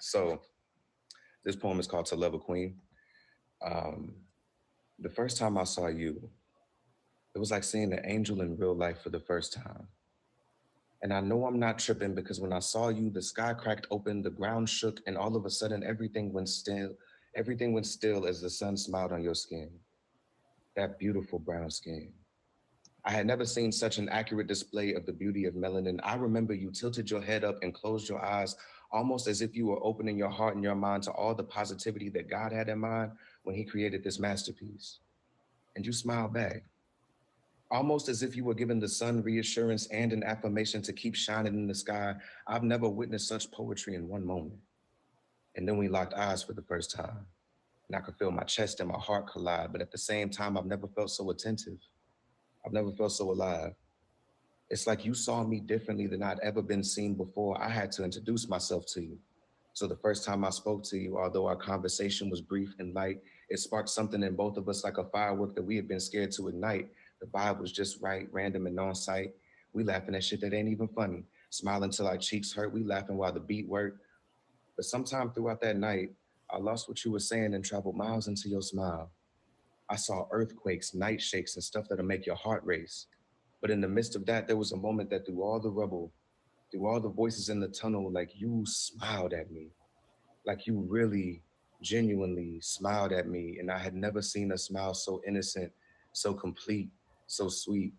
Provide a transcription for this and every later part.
So this poem is called To Love a Queen. Um, the first time I saw you, it was like seeing an angel in real life for the first time. And I know I'm not tripping because when I saw you, the sky cracked open, the ground shook, and all of a sudden everything went still. Everything went still as the sun smiled on your skin, that beautiful brown skin. I had never seen such an accurate display of the beauty of melanin. I remember you tilted your head up and closed your eyes, almost as if you were opening your heart and your mind to all the positivity that God had in mind when He created this masterpiece. And you smiled back, almost as if you were giving the sun reassurance and an affirmation to keep shining in the sky. I've never witnessed such poetry in one moment. And then we locked eyes for the first time. And I could feel my chest and my heart collide, but at the same time, I've never felt so attentive. I've never felt so alive. It's like you saw me differently than I'd ever been seen before. I had to introduce myself to you. So the first time I spoke to you, although our conversation was brief and light, it sparked something in both of us like a firework that we had been scared to ignite. The vibe was just right, random and on site. We laughing at shit that ain't even funny. Smiling till our cheeks hurt. We laughing while the beat worked. But sometime throughout that night, I lost what you were saying and traveled miles into your smile. I saw earthquakes, night shakes, and stuff that'll make your heart race. But in the midst of that, there was a moment that through all the rubble, through all the voices in the tunnel, like you smiled at me, like you really genuinely smiled at me. And I had never seen a smile so innocent, so complete, so sweet,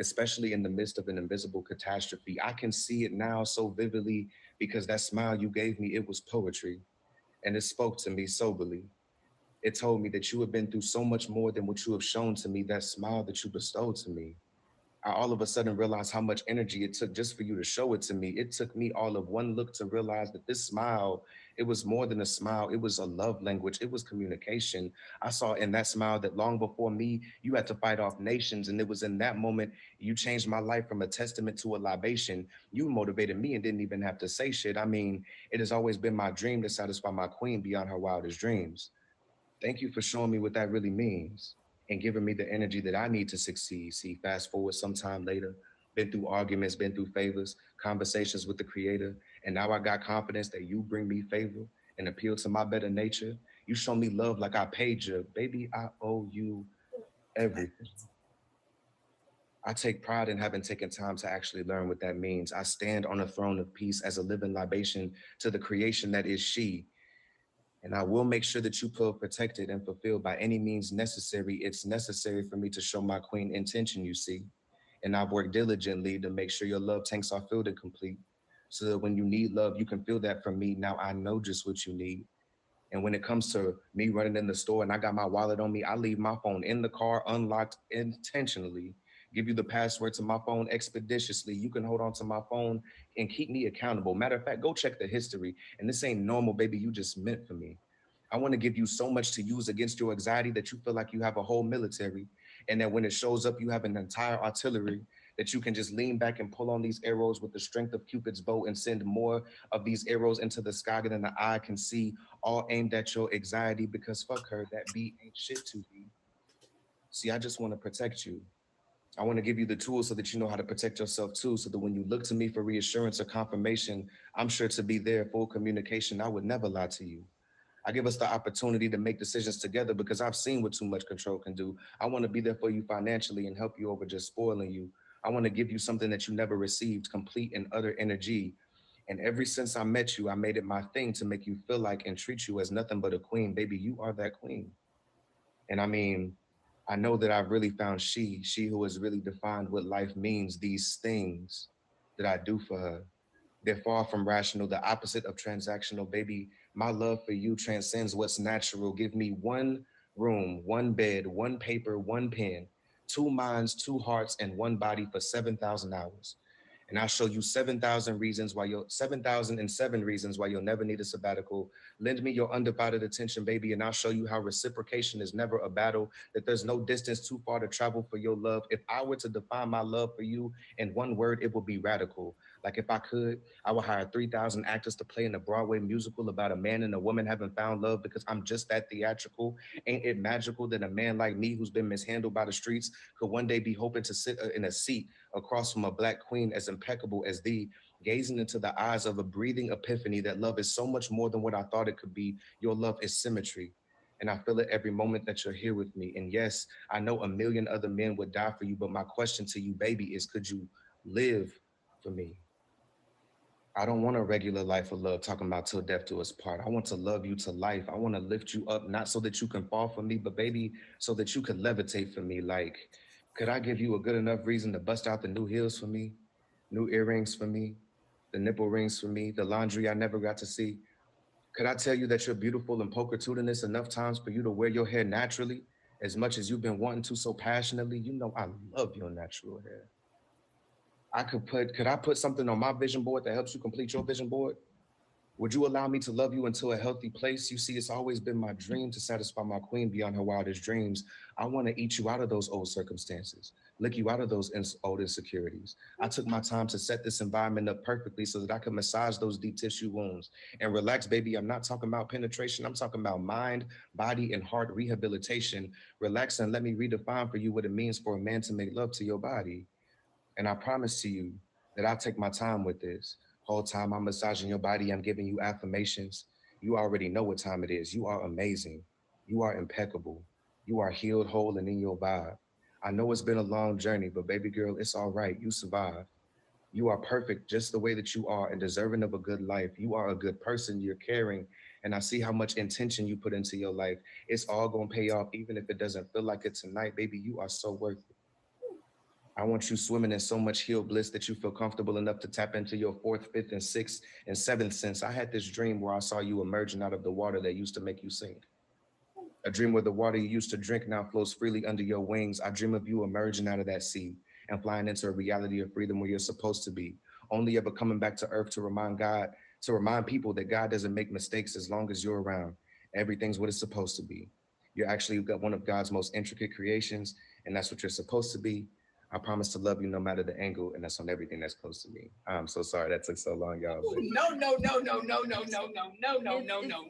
especially in the midst of an invisible catastrophe. I can see it now so vividly because that smile you gave me, it was poetry. And it spoke to me soberly. It told me that you have been through so much more than what you have shown to me, that smile that you bestowed to me. I all of a sudden realized how much energy it took just for you to show it to me. It took me all of one look to realize that this smile, it was more than a smile. It was a love language. It was communication. I saw in that smile that long before me, you had to fight off nations. And it was in that moment you changed my life from a testament to a libation. You motivated me and didn't even have to say shit. I mean, it has always been my dream to satisfy my queen beyond her wildest dreams. Thank you for showing me what that really means and giving me the energy that I need to succeed. See, fast forward sometime later, been through arguments, been through favors, conversations with the creator, and now I got confidence that you bring me favor and appeal to my better nature. You show me love like I paid you. Baby, I owe you everything. I take pride in having taken time to actually learn what that means. I stand on a throne of peace as a living libation to the creation that is she. And I will make sure that you feel protected and fulfilled by any means necessary. It's necessary for me to show my queen intention, you see. And I've worked diligently to make sure your love tanks are filled and complete. So that when you need love, you can feel that from me. Now I know just what you need. And when it comes to me running in the store and I got my wallet on me, I leave my phone in the car unlocked intentionally. Give you the password to my phone expeditiously. You can hold on to my phone and keep me accountable. Matter of fact, go check the history. And this ain't normal, baby. You just meant for me. I want to give you so much to use against your anxiety that you feel like you have a whole military. And that when it shows up, you have an entire artillery that you can just lean back and pull on these arrows with the strength of Cupid's bow and send more of these arrows into the sky than the eye can see, all aimed at your anxiety because fuck her, that beat ain't shit to me. See, I just want to protect you. I want to give you the tools so that you know how to protect yourself too, so that when you look to me for reassurance or confirmation, I'm sure to be there, full communication. I would never lie to you. I give us the opportunity to make decisions together because I've seen what too much control can do. I want to be there for you financially and help you over just spoiling you. I want to give you something that you never received, complete and utter energy. And ever since I met you, I made it my thing to make you feel like and treat you as nothing but a queen. Baby, you are that queen. And I mean, I know that I've really found she who has really defined what life means, these things that I do for her. They're far from rational, the opposite of transactional. Baby, my love for you transcends what's natural. Give me one room, one bed, one paper, one pen, two minds, two hearts, and one body for 7,000 hours. And I'll show you 7,007 reasons why you'll never need a sabbatical. Lend me your undivided attention, baby, and I'll show you how reciprocation is never a battle, that there's no distance too far to travel for your love. If I were to define my love for you in one word, it would be radical. Like if I could, I would hire 3,000 actors to play in a Broadway musical about a man and a woman having found love because I'm just that theatrical. Ain't it magical that a man like me who's been mishandled by the streets could one day be hoping to sit in a seat across from a black queen as impeccable as thee, gazing into the eyes of a breathing epiphany that love is so much more than what I thought it could be. Your love is symmetry. And I feel it every moment that you're here with me. And yes, I know a million other men would die for you, but my question to you, baby, is could you live for me? I don't want a regular life of love talking about till death do us part. I want to love you to life. I want to lift you up, not so that you can fall for me, but baby, so that you could levitate for me. Like, could I give you a good enough reason to bust out the new heels for me, new earrings for me, the nipple rings for me, the laundry I never got to see? Could I tell you that you're beautiful and pocatudinous enough times for you to wear your hair naturally, as much as you've been wanting to so passionately? You know I love your natural hair. Could I put something on my vision board that helps you complete your vision board? Would you allow me to love you into a healthy place? You see, it's always been my dream to satisfy my queen beyond her wildest dreams. I want to eat you out of those old circumstances, lick you out of those old insecurities. I took my time to set this environment up perfectly so that I could massage those deep tissue wounds and relax, baby. I'm not talking about penetration. I'm talking about mind, body, and heart rehabilitation. Relax and let me redefine for you what it means for a man to make love to your body. And I promise to you that I'll take my time with this. Whole time I'm massaging your body, I'm giving you affirmations. You already know what time it is. You are amazing. You are impeccable. You are healed, whole, and in your vibe. I know it's been a long journey, but baby girl, it's all right. You survived. You are perfect just the way that you are and deserving of a good life. You are a good person. You're caring. And I see how much intention you put into your life. It's all going to pay off, even if it doesn't feel like it tonight. Baby, you are so worth it. I want you swimming in so much healed bliss that you feel comfortable enough to tap into your fourth, fifth, and sixth, and seventh sense. I had this dream where I saw you emerging out of the water that used to make you sink. A dream where the water you used to drink now flows freely under your wings. I dream of you emerging out of that sea and flying into a reality of freedom where you're supposed to be. Only ever coming back to earth to remind people that God doesn't make mistakes as long as you're around. Everything's what it's supposed to be. You're actually got one of God's most intricate creations, and that's what you're supposed to be. I promise to love you no matter the angle, and that's on everything that's close to me. I'm so sorry that took so long, y'all. But... No.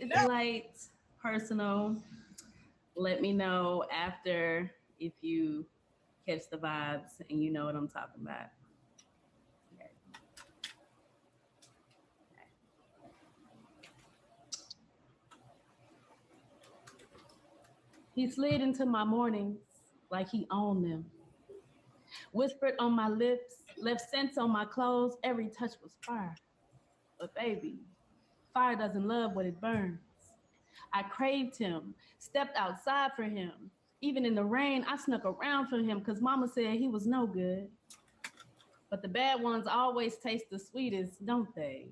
It's light, personal. Let me know after if you catch the vibes and you know what I'm talking about. Okay. He slid into my mornings like he owned them. Whispered on my lips, left scents on my clothes. Every touch was fire. But baby, fire doesn't love what it burns. I craved him, stepped outside for him. Even in the rain, I snuck around for him because mama said he was no good. But the bad ones always taste the sweetest, don't they?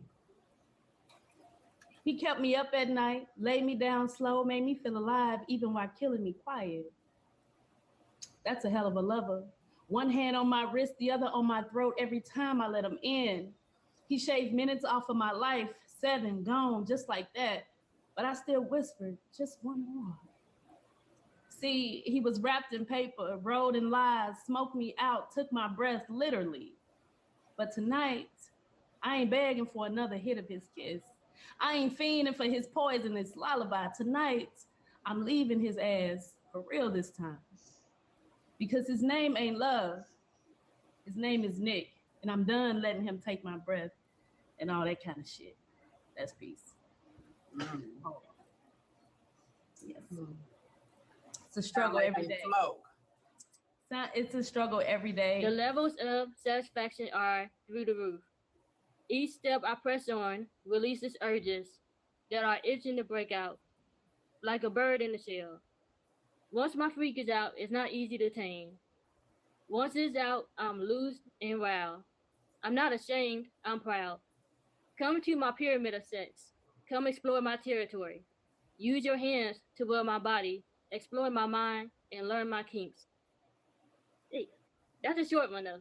He kept me up at night, laid me down slow, made me feel alive even while killing me quiet. That's a hell of a lover. One hand on my wrist, the other on my throat every time I let him in. He shaved minutes off of my life, 7 gone, just like that. But I still whispered, just one more. See, he was wrapped in paper, rolled in lies, smoked me out, took my breath, literally. But tonight, I ain't begging for another hit of his kiss. I ain't fiending for his poisonous lullaby. Tonight, I'm leaving his ass for real this time. Because his name ain't love. His name is Nick. And I'm done letting him take my breath and all that kind of shit. That's peace. Oh. Yes. It's a struggle every day. It's a struggle every day. The levels of satisfaction are through the roof. Each step I press on releases urges that are itching to break out, like a bird in a shell. Once my freak is out, it's not easy to tame. Once it's out, I'm loose and wild. I'm not ashamed, I'm proud. Come to my pyramid of sex. Come explore my territory. Use your hands to rub my body, explore my mind, and learn my kinks. Hey, that's a short one though.